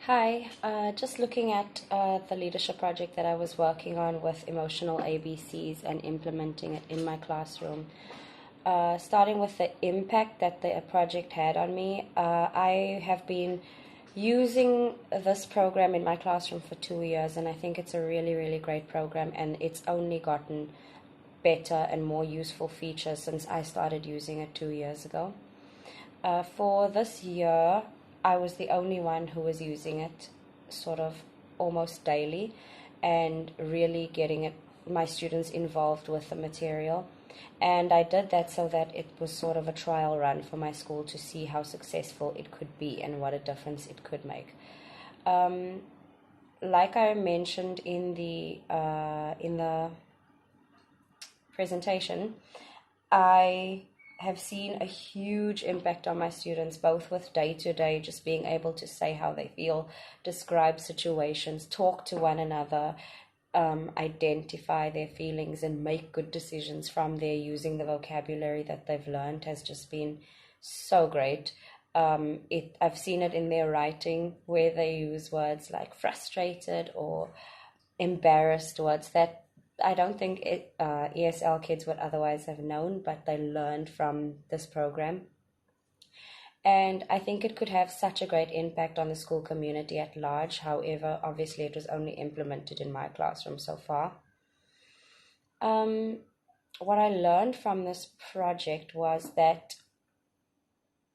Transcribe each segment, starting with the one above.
Hi, just looking at the leadership project that I was working on with emotional ABCs and implementing it in my classroom. Starting with the impact that the project had on me, I have been using this program in my classroom for 2 years, and I think it's a really, really great program, and it's only gotten better and more useful features since I started using it 2 years ago. For this year, I was the only one who was using it sort of almost daily and really getting my students involved with the material. And I did that so that it was sort of a trial run for my school to see how successful it could be and what a difference it could make. Like I mentioned in the presentation, I have seen a huge impact on my students, both with day to day, just being able to say how they feel, describe situations, talk to one another, identify their feelings, and make good decisions from there using the vocabulary that they've learned has just been so great. I've seen it in their writing where they use words like frustrated or embarrassed, words that I don't think ESL kids would otherwise have known, but they learned from this program. And I think it could have such a great impact on the school community at large. However, obviously, it was only implemented in my classroom so far. What I learned from this project was that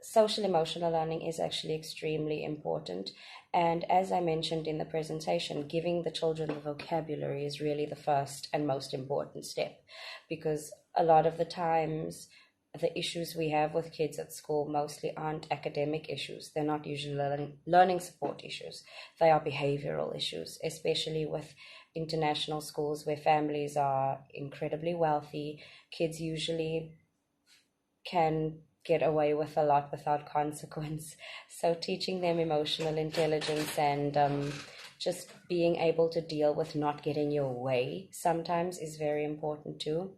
social emotional learning is actually extremely important. And as I mentioned in the presentation, giving the children the vocabulary is really the first and most important step, because a lot of the times the issues we have with kids at school mostly aren't academic issues. They're not usually learning support issues. They are behavioral issues, especially with international schools where families are incredibly wealthy. Kids usually can get away with a lot without consequence. So, teaching them emotional intelligence and just being able to deal with not getting your way sometimes is very important too.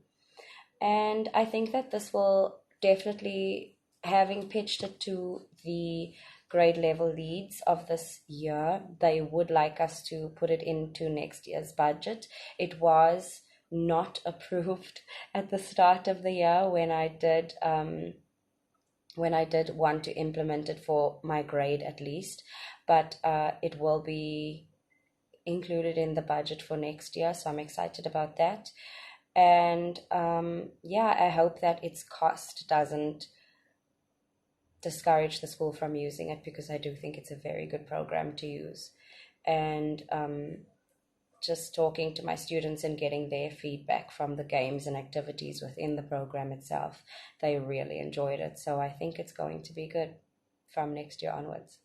And I think that this will definitely, having pitched it to the grade level leads of this year, they would like us to put it into next year's budget. It was not approved at the start of the year when I did want to implement it for my grade at least, but it will be included in the budget for next year, so I'm excited about that. And yeah, I hope that its cost doesn't discourage the school from using it, because I do think it's a very good program to use. And just talking to my students and getting their feedback from the games and activities within the program itself, they really enjoyed it. So I think it's going to be good from next year onwards.